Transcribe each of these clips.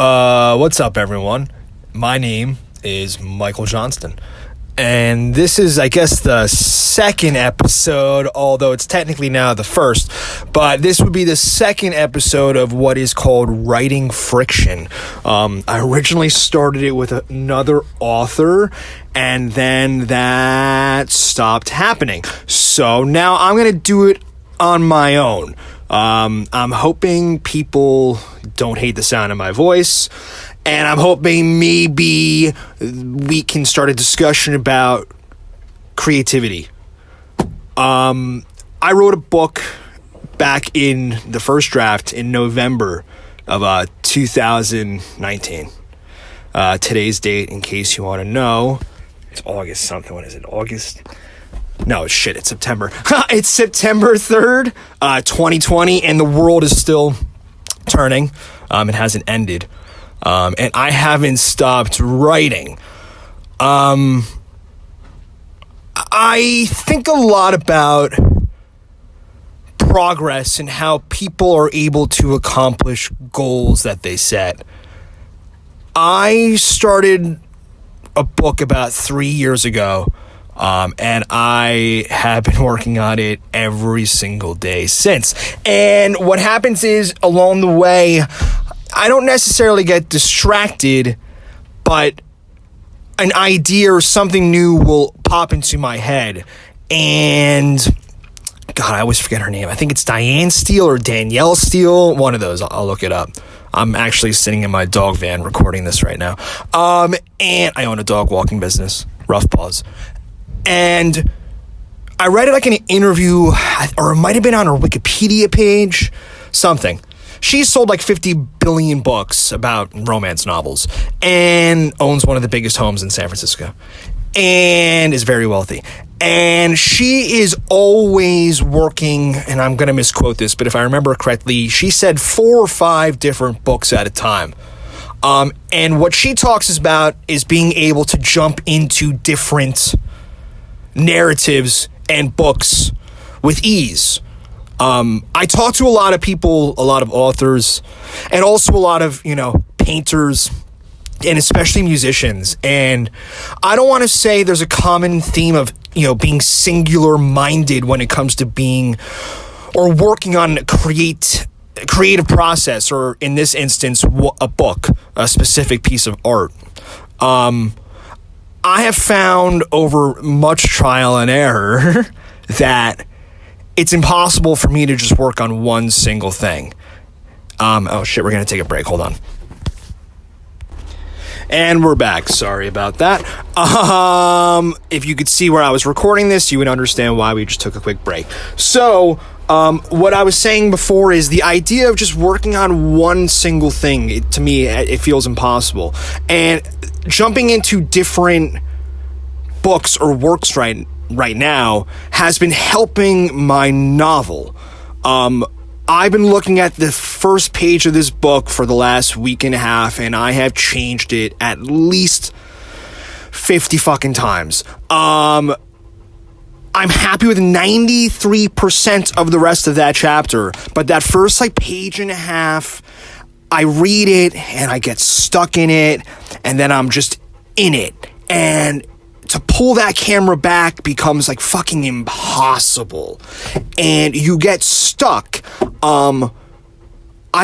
What's up, everyone? My name is Michael Johnston, and this is, I guess, the second episode, although it's technically now the first, but this would be the second episode of what is called Writing Friction. I originally started it with another author, and then that stopped happening. So now I'm going to do it on my own. I'm hoping people don't hate the sound of my voice, and I'm hoping maybe we can start a discussion about creativity. I wrote a book back in the first draft in November of 2019. Today's date, in case you want to know, it's August something. What is it? August? No, shit, it's September. It's September 3rd, 2020, and the world is still turning. It hasn't ended. And I haven't stopped writing. I think a lot about progress and how people are able to accomplish goals that they set. I started a book about 3 years ago. And I have been working on it every single day since. And what happens is, along the way, I don't necessarily get distracted, but an idea or something new will pop into my head. And, God, I always forget her name. I think it's Diane Steel or Danielle Steel. One of those. I'll look it up. I'm actually sitting in my dog van recording this right now. And I own a dog walking business. Rough pause. And I read it like in an interview, or it might have been on her Wikipedia page, something. She sold like 50 billion books about romance novels and owns one of the biggest homes in San Francisco and is very wealthy. And she is always working, and I'm going to misquote this, but if I remember correctly, she said 4 or 5 different books at a time. And what she talks about is being able to jump into different narratives and books with ease. I talk to a lot of people, a lot of authors, and also a lot of, painters, and especially musicians. And I don't want to say there's a common theme of, being singular minded when it comes to being or working on a creative process, or in this instance, a book, a specific piece of art. I have found over much trial and error that it's impossible for me to just work on one single thing. Oh shit, we're going to take a break. Hold on. And we're back. Sorry about that. If you could see where I was recording this, you would understand why we just took a quick break. So, what I was saying before is the idea of just working on one single thing, to me, it feels impossible. And jumping into different books or works right now has been helping my novel. I've been looking at the first page of this book for the last week and a half, and I have changed it at least 50 fucking times. I'm happy with 93% of the rest of that chapter, but that first page and a half, I read it and I get stuck in it, and then I'm just in it, and to pull that camera back becomes fucking impossible, and you get stuck. I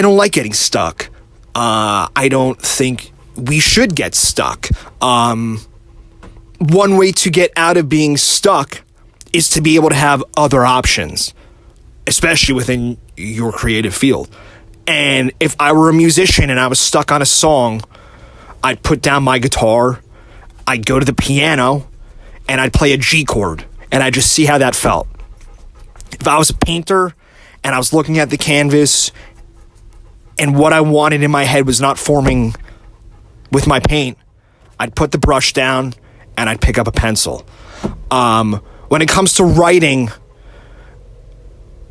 don't like getting stuck. I don't think we should get stuck. One way to get out of being stuck is to be able to have other options, especially within your creative field. And if I were a musician and I was stuck on a song, I'd put down my guitar, I'd go to the piano, and I'd play a G chord, and I'd just see how that felt. If I was a painter and I was looking at the canvas and what I wanted in my head was not forming with my paint, I'd put the brush down and I'd pick up a pencil. When it comes to writing,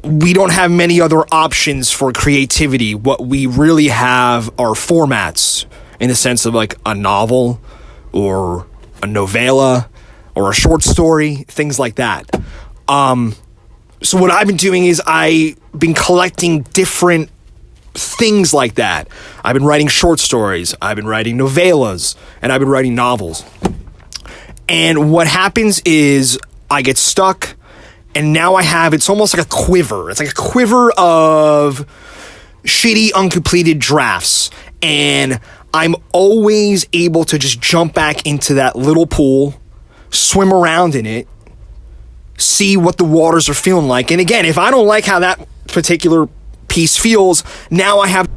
we don't have many other options for creativity. What we really have are formats, in the sense of a novel or a novella or a short story, things like that. So what I've been doing is I've been collecting different things like that. I've been writing short stories, I've been writing novellas, and I've been writing novels. And what happens is I get stuck, and now it's almost like a quiver. It's like a quiver of shitty, uncompleted drafts. And I'm always able to just jump back into that little pool, swim around in it, see what the waters are feeling like. And again, if I don't like how that particular piece feels, now I have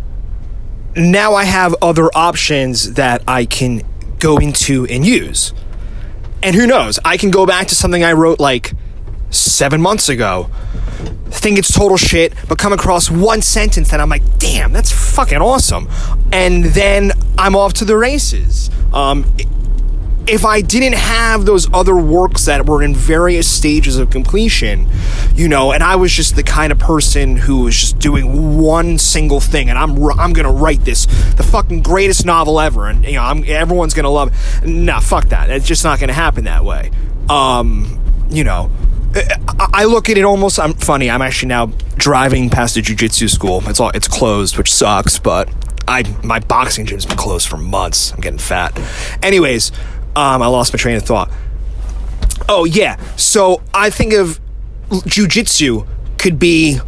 other options that I can go into and use. And who knows, I can go back to something I wrote like 7 months ago, think it's total shit, but come across one sentence that I'm like, damn, that's fucking awesome. And then I'm off to the races. If I didn't have those other works that were in various stages of completion, and I was just the kind of person who was just doing one single thing, and I'm gonna write the fucking greatest novel ever, and everyone's gonna love it. Nah, fuck that. It's just not gonna happen that way. I look at it almost. I'm funny. I'm actually now driving past the jiu-jitsu school. It's closed, which sucks, but my boxing gym's been closed for months. I'm getting fat. Anyways. I lost my train of thought. Oh, yeah. So I think of jiu-jitsu could be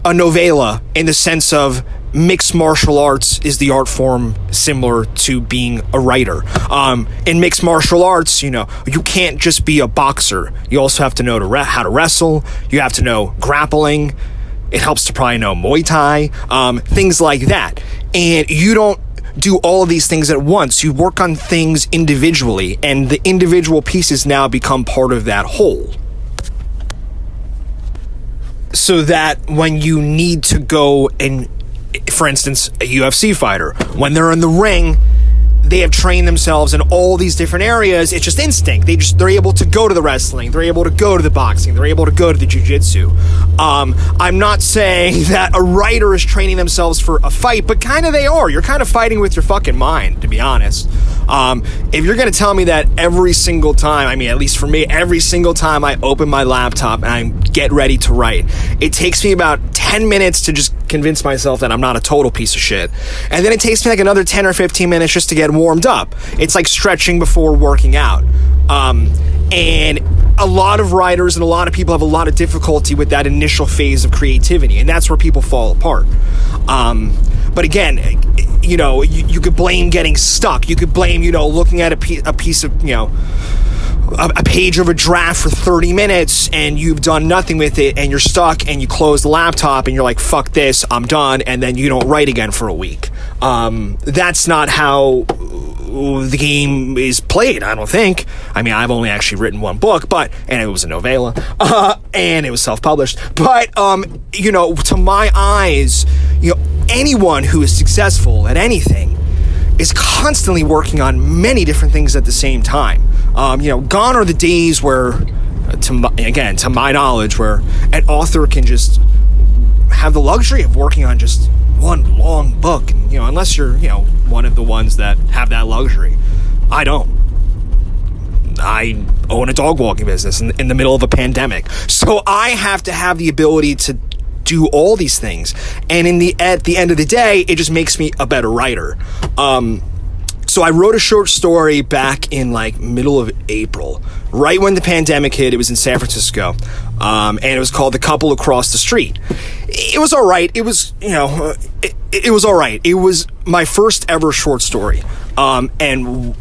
a novella in the sense of mixed martial arts is the art form similar to being a writer. In mixed martial arts, you can't just be a boxer. You also have to know how to wrestle. You have to know grappling. It helps to probably know Muay Thai, things like that. And you don't do all of these things at once. You work on things individually, and the individual pieces now become part of that whole. So that when you need to go and, for instance, a UFC fighter, when they're in the ring, they have trained themselves in all these different areas. It's just instinct. They're able to go to the wrestling. They're able to go to the boxing. They're able to go to the jiu-jitsu. I'm not saying that a writer is training themselves for a fight, but kind of they are. You're kind of fighting with your fucking mind, to be honest. If you're going to tell me that every single time, at least for me, every single time I open my laptop and I get ready to write, it takes me about 10 minutes to just convince myself that I'm not a total piece of shit. And then it takes me like another 10 or 15 minutes just to get warmed up. It's like stretching before working out. And a lot of writers and a lot of people have a lot of difficulty with that initial phase of creativity, and that's where people fall apart. But again, you could blame getting stuck. You could blame, looking at a piece of, a page of a draft for 30 minutes and you've done nothing with it and you're stuck and you close the laptop and you're like, fuck this, I'm done, and then you don't write again for a week. That's not how the game is played, I don't think. I've only actually written one book, and it was a novella, and it was self-published, but, to my eyes, anyone who is successful at anything is constantly working on many different things at the same time. Gone are the days where, to my knowledge, where an author can just have the luxury of working on just one long book, and, unless you're, one of the ones that have that luxury. I don't. I own a dog walking business in the middle of a pandemic, so I have to have the ability to do all these things, and at the end of the day, it just makes me a better writer. So I wrote a short story back in middle of April, right when the pandemic hit. It was in San Francisco, and it was called The Couple Across the Street. It was all right. It was, it was all right. It was my first ever short story. And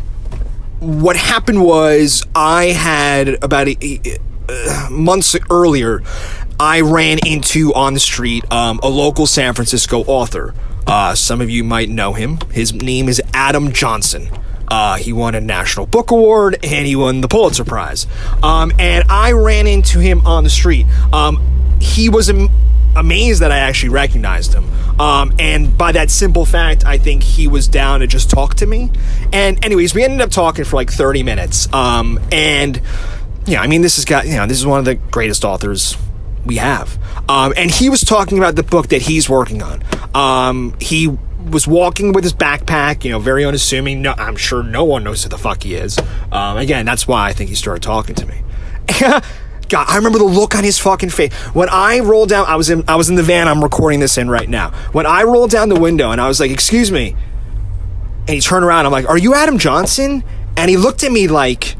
what happened was I had about months earlier, I ran into on the street a local San Francisco author. Some of you might know him. His name is Adam Johnson. He won a National Book Award and he won the Pulitzer Prize. And I ran into him on the street. He was amazed that I actually recognized him. And by that simple fact, I think he was down to just talk to me. And anyways, we ended up talking for 30 minutes. And yeah, this is one of the greatest authors we have. And he was talking about the book that he's working on. He was walking with his backpack, very unassuming. No, I'm sure no one knows who the fuck he is. Again, that's why I think he started talking to me. God, I remember the look on his fucking face. When I rolled down, I was in the van I'm recording this in right now. When I rolled down the window and I was like, excuse me, and he turned around, I'm like, are you Adam Johnson? And he looked at me like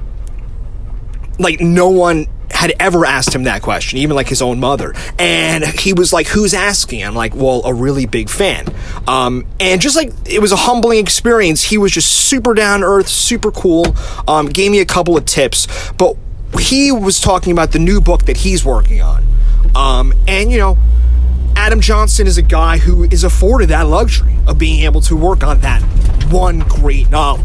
no one had ever asked him that question, even like his own mother. And he was like, who's asking? I'm like, well, a really big fan. And just like, it was a humbling experience. He was just super down to earth, super cool, gave me a couple of tips, but he was talking about the new book that he's working on. And, you know, Adam Johnson is a guy who is afforded that luxury of being able to work on that one great novel.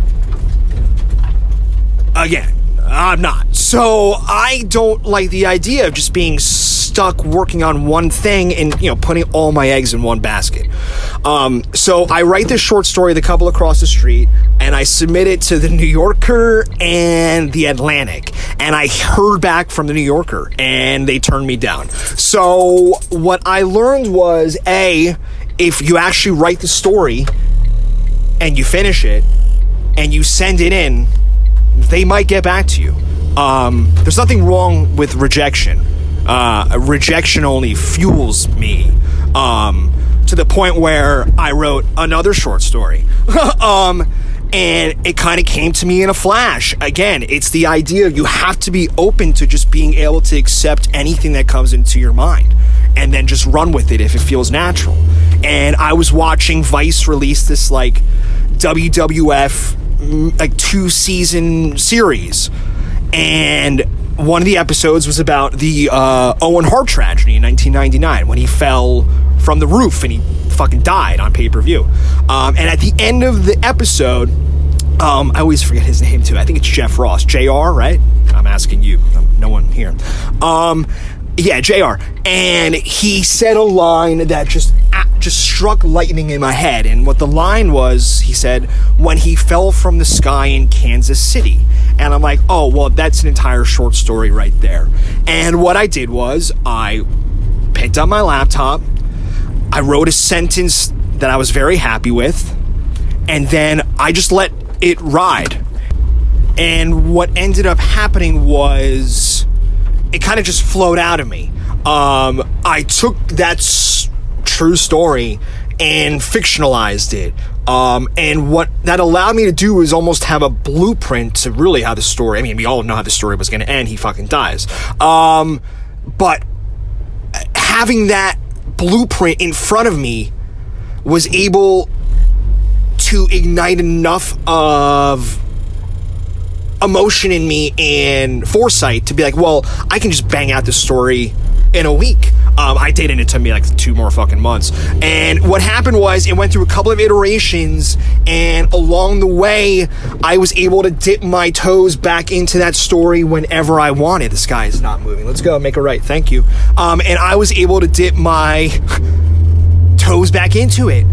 Again, I'm not. So I don't like the idea of just being stuck working on one thing and, you know, putting all my eggs in one basket. So I write this short story, The Couple Across the Street, and I submit it to the New Yorker and the Atlantic. And I heard back from the New Yorker and they turned me down. So what I learned was, if you actually write the story and you finish it and you send it in, they might get back to you. There's nothing wrong with rejection. Rejection only fuels me, to the point where I wrote another short story. And it kind of came to me in a flash. Again, it's the idea you have to be open to just being able to accept anything that comes into your mind and then just run with it if it feels natural. And I was watching Vice release this like WWF like 2-season series, and one of the episodes was about the Owen Hart tragedy in 1999 when he fell from the roof and he fucking died on pay-per-view. And at the end of the episode, I always forget his name too. I think it's Jeff Ross. JR, right? I'm asking you. No one here. Yeah, JR. And he said a line that just struck lightning in my head. And what the line was, he said, when he fell from the sky in Kansas City. And I'm like, oh, well, that's an entire short story right there. And what I did was I picked up my laptop, I wrote a sentence that I was very happy with, and then I just let it ride. And what ended up happening was it kind of just flowed out of me. I took that true story and fictionalized it. And what that allowed me to do is almost have a blueprint to really how the story, I mean, we all know how the story was going to end. He fucking dies. But having that blueprint in front of me was able to ignite enough of emotion in me and foresight to be like, well, I can just bang out this story in a week. I did, and it took me like 2 more fucking months. And what happened was it went through a couple of iterations, and along the way, I was able to dip my toes back into that story whenever I wanted. The sky is not moving. Let's go, make a right. Thank you. And I was able to dip my toes back into it.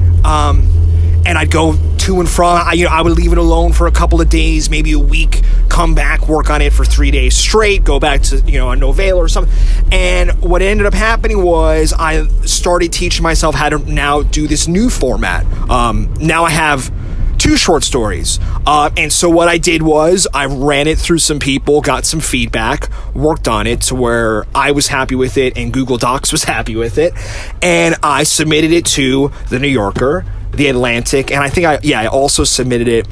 And I'd go to and from. I would leave it alone for a couple of days, maybe a week, come back, work on it for 3 days straight, go back to, a novella or something. And what ended up happening was I started teaching myself how to now do this new format. Now I have 2 short stories. And so what I did was I ran it through some people, got some feedback, worked on it to where I was happy with it and Google Docs was happy with it. And I submitted it to the New Yorker, the Atlantic, and I think I also submitted it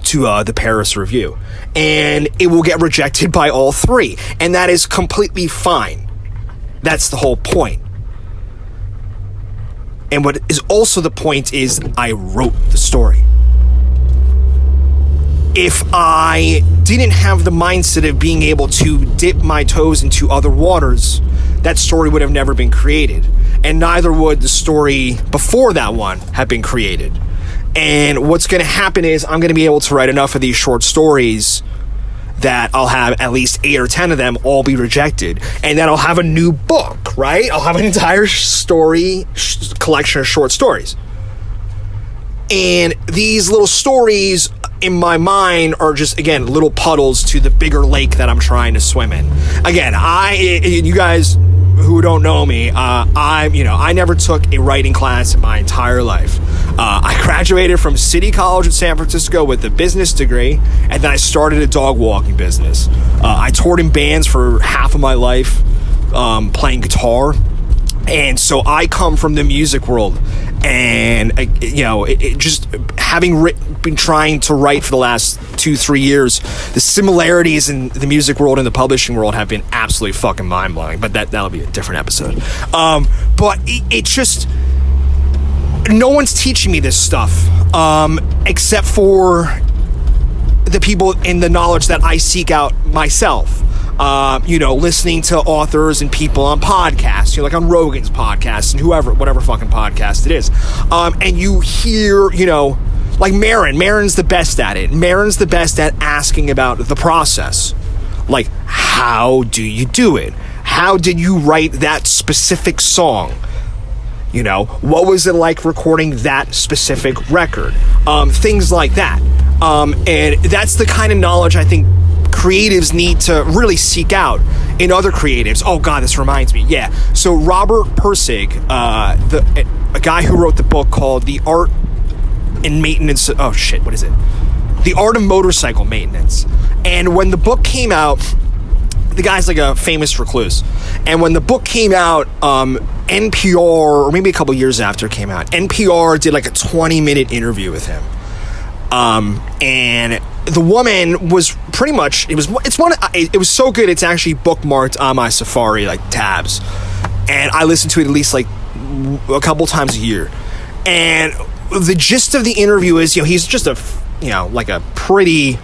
to the Paris Review. And it will get rejected by all 3. And that is completely fine. That's the whole point. And what is also the point is I wrote the story. If I didn't have the mindset of being able to dip my toes into other waters, that story would have never been created. And neither would the story before that one have been created. And what's going to happen is I'm going to be able to write enough of these short stories that I'll have at least 8 or 10 of them all be rejected. And then I'll have a new book, right? I'll have an entire story collection of short stories. And these little stories in my mind are just, again, little puddles to the bigger lake that I'm trying to swim in. Again, you guys who don't know me, I never took a writing class in my entire life. I graduated from City College in San Francisco with a business degree, and then I started a dog walking business. I toured in bands for half of my life, playing guitar. And so I come from the music world, and just having been trying to write for the last 2-3 years, the similarities in the music world and the publishing world have been absolutely fucking mind-blowing. But that'll be a different episode. But it just, no one's teaching me this stuff, except for the people and the knowledge that I seek out myself. Listening to authors and people on podcasts, like on Rogan's podcast and whatever fucking podcast it is. And you hear, like Marin's the best at it. Marin's the best at asking about the process. Like, how do you do it? How did you write that specific song? What was it like recording that specific record? Things like that. And that's the kind of knowledge I think creatives need to really seek out in other creatives. Oh God, this reminds me. Yeah. So Robert Pirsig, a guy who wrote the book called The Art and Maintenance. Oh shit, what is it? The Art of Motorcycle Maintenance. And when the book came out, the guy's like a famous recluse. And when the book came out, NPR, or maybe a couple years after it came out, NPR did like a 20-minute interview with him. And the woman was pretty much, it was so good, it's actually bookmarked on my Safari, like, tabs. And I listen to it at least, like, a couple times a year. And the gist of the interview is, he's just like a pretty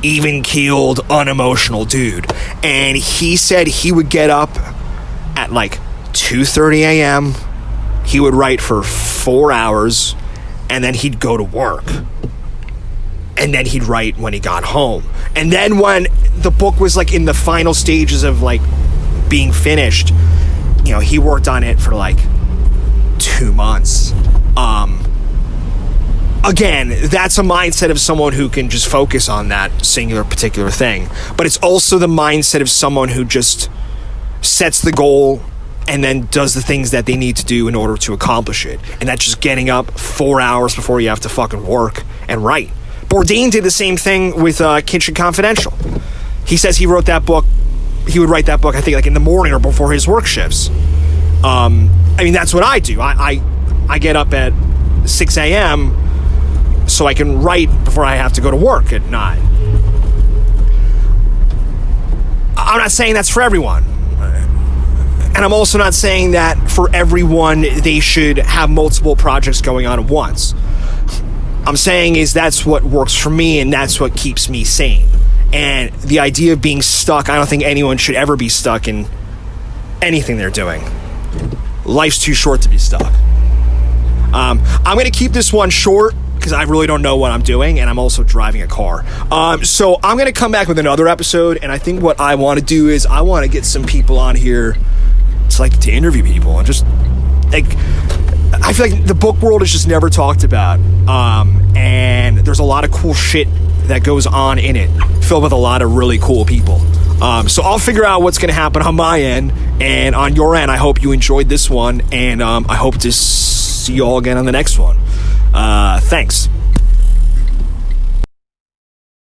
even-keeled, unemotional dude. And he said he would get up at, like, 2:30 a.m., he would write for 4 hours, and then he'd go to work. And then he'd write when he got home. And then when the book was like in the final stages of like being finished, he worked on it for like 2 months. Again, that's a mindset of someone who can just focus on that singular particular thing. But it's also the mindset of someone who just sets the goal and then does the things that they need to do in order to accomplish it. And that's just getting up 4 hours before you have to fucking work and write. Bourdain did the same thing with Kitchen Confidential. He says he would write that book, I think, like in the morning or before his work shifts. That's what I do. I get up at 6 a.m. so I can write before I have to go to work at 9. I'm not saying that's for everyone. And I'm also not saying that for everyone they should have multiple projects going on at once. I'm saying is that's what works for me, and that's what keeps me sane. And the idea of being stuck, I don't think anyone should ever be stuck in anything they're doing. Life's too short to be stuck. I'm going to keep this one short because I really don't know what I'm doing, and I'm also driving a car. So I'm going to come back with another episode, and I think what I want to do is I want to get some people on here to interview people and just like, I feel like the book world is just never talked about, and there's a lot of cool shit that goes on in it, filled with a lot of really cool people. So I'll figure out what's going to happen on my end, and on your end, I hope you enjoyed this one, and I hope to see you all again on the next one. Thanks.